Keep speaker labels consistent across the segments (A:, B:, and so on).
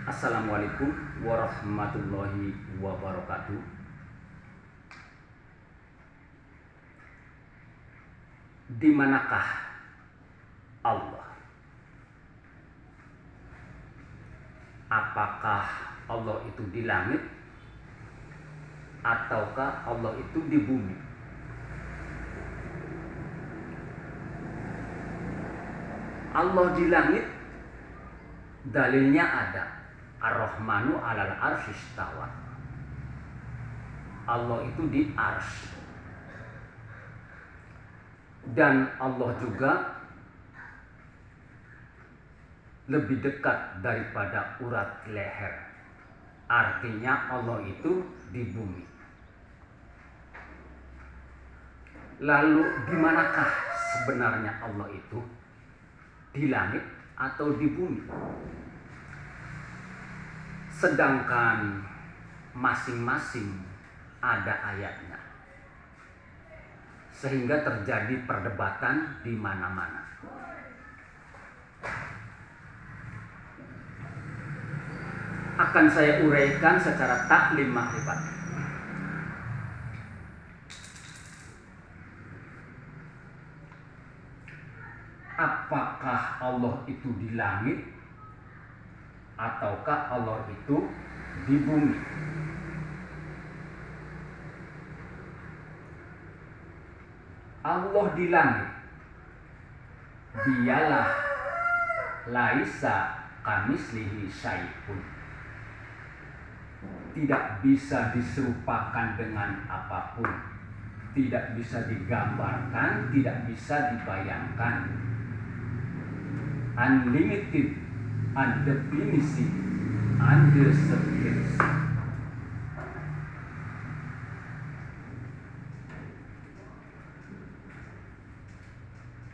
A: Assalamualaikum warahmatullahi wabarakatuh. Di manakah Allah? Apakah Allah itu di langit ataukah Allah itu di bumi? Allah di langit, dalilnya ada. Ar-Rahmanu 'alal arsy istawa. Allah itu di arsy. Dan Allah juga lebih dekat daripada urat leher. Artinya Allah itu di bumi. Lalu di manakah sebenarnya Allah itu? Di langit atau di bumi? Sedangkan masing-masing ada ayatnya, sehingga terjadi perdebatan di mana-mana. Akan saya uraikan secara taklim makrifat. Apakah Allah itu di langit ataukah Allah itu di bumi? Allah di langit, dialah laisa kamislihi syai'un, tidak bisa diserupakan dengan apapun, tidak bisa digambarkan, tidak bisa dibayangkan. Unlimited, undefinisi, undescription.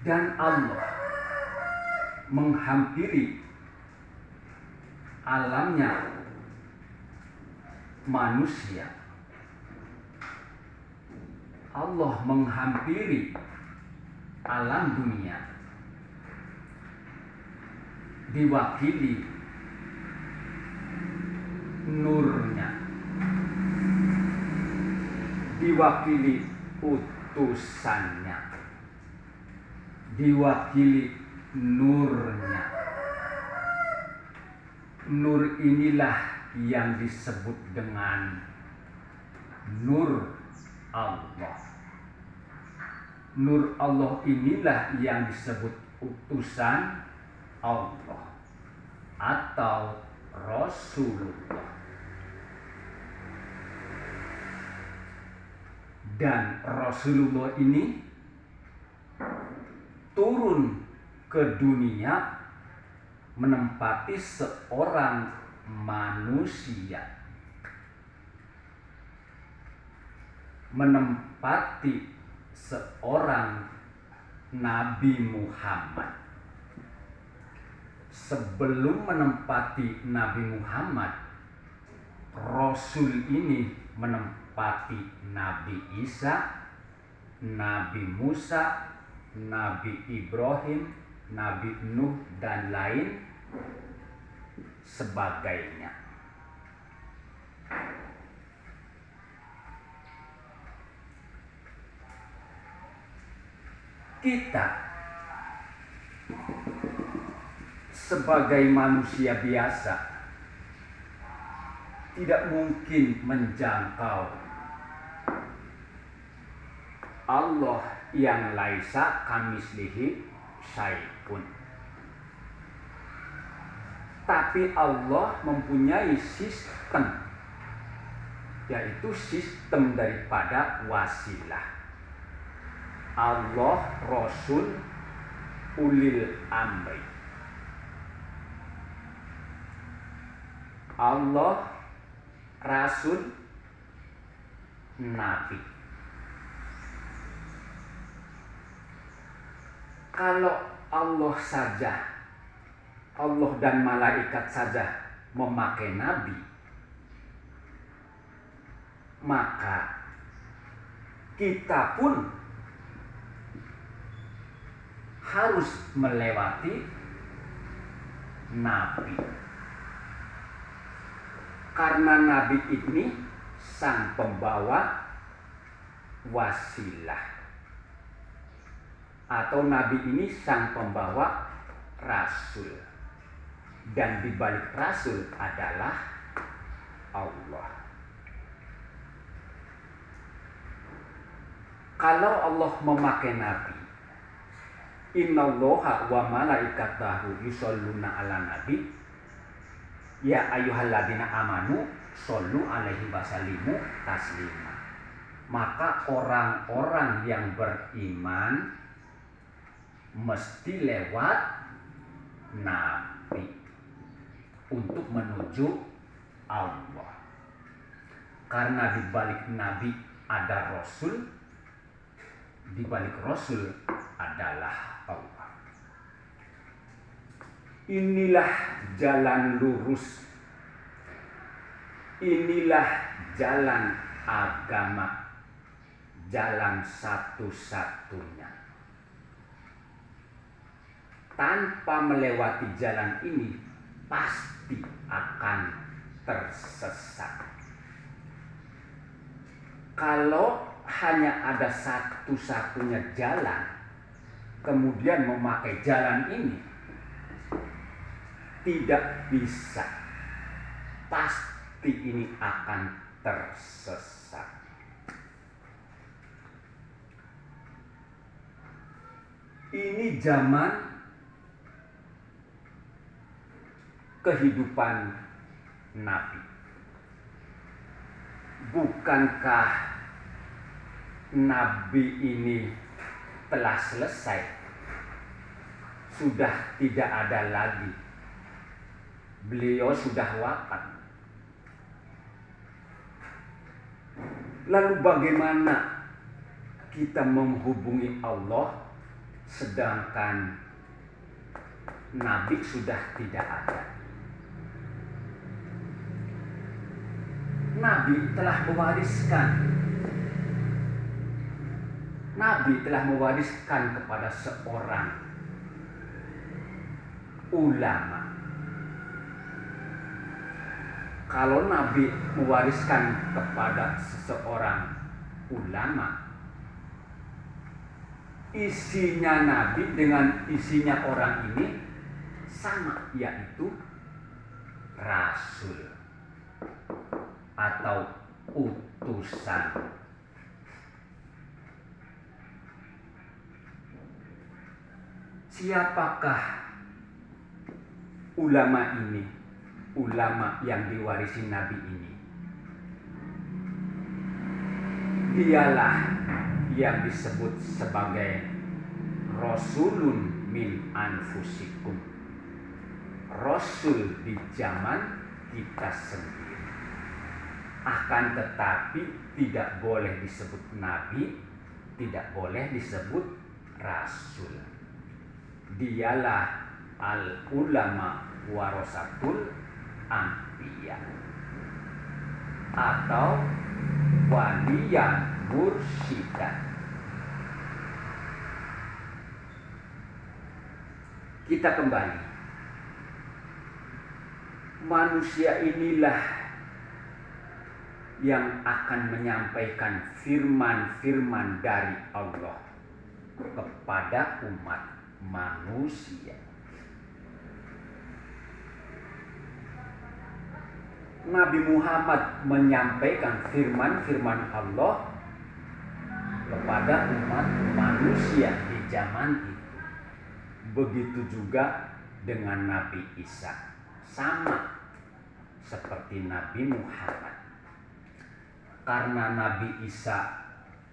A: Dan Allah menghampiri alamnya manusia. Allah menghampiri alam dunia diwakili nurnya, diwakili utusannya, diwakili nurnya. Nur inilah yang disebut dengan nur Allah. Nur Allah inilah yang disebut utusan Allah atau Rasulullah. Dan Rasulullah ini turun ke dunia menempati seorang manusia, menempati seorang Nabi Muhammad. Sebelum menempati Nabi Muhammad, Rasul ini menempati Nabi Isa, Nabi Musa, Nabi Ibrahim, Nabi Nuh, dan lain sebagainya. Kita sebagai manusia biasa tidak mungkin menjangkau Allah yang laisa kamislihi syai'un. Tapi Allah mempunyai sistem, yaitu sistem daripada wasilah. Allah Rasul ulil amri. Allah Rasul Nabi. Kalau Allah saja, Allah dan malaikat saja memakai Nabi, maka kita pun harus melewati Nabi. Karena Nabi ini sang pembawa wasilah, atau Nabi ini sang pembawa rasul, dan di balik rasul adalah Allah. Kalau Allah memakai Nabi, innallaha wa malaikatahu yusholluna ala nabi ya ayyuhalladzina amanu shollu alaihi wasallimu taslima. Maka orang-orang yang beriman mesti lewat Nabi untuk menuju Allah. Karena di balik Nabi ada Rasul, di balik Rasul adalah Allah. Inilah jalan lurus, inilah jalan agama, jalan satu-satunya. Tanpa melewati jalan ini pasti akan tersesat. Kalau hanya ada satu-satunya jalan, kemudian memakai jalan ini, tidak bisa. Pasti ini akan tersesat. Ini zaman kehidupan Nabi. Bukankah Nabi ini telah selesai? Sudah tidak ada lagi. Beliau sudah wafat. Lalu bagaimana kita menghubungi Allah sedangkan Nabi sudah tidak ada? Nabi telah mewariskan kepada seorang ulama. Kalau Nabi mewariskan kepada seseorang ulama, isinya Nabi dengan isinya orang ini sama, yaitu rasul atau utusan. Siapakah ulama ini? Ulama yang diwarisi Nabi ini, dialah yang disebut sebagai Rasulun min anfusikum, Rasul di zaman kita sendiri. Akan tetapi tidak boleh disebut Nabi, tidak boleh disebut Rasul. Dialah al-ulama warasatul anbiya, atau waliyan mursyidan. Kita kembali. Manusia inilah yang akan menyampaikan firman-firman dari Allah kepada umat manusia. Nabi Muhammad menyampaikan firman-firman Allah kepada umat manusia di zaman itu. Begitu juga dengan Nabi Isa, sama seperti Nabi Muhammad. Karena Nabi Isa,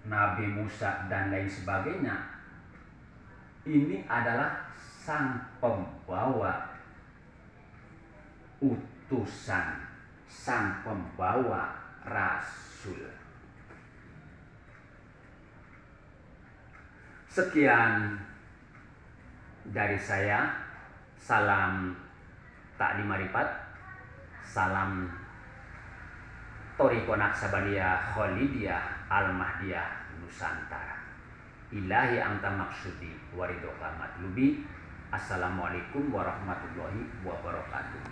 A: Nabi Musa dan lain sebagainya, ini adalah sang pembawa utusan, sang pembawa rasul. Sekian dari saya. Salam Ta'lim Marifat, salam Thariqah Naqsabandiyah Khalidiyah Al-Mahdiyah Nusantara. Ilahi anta maksudi waridhoka matlubi. Assalamualaikum warahmatullahi wabarakatuh.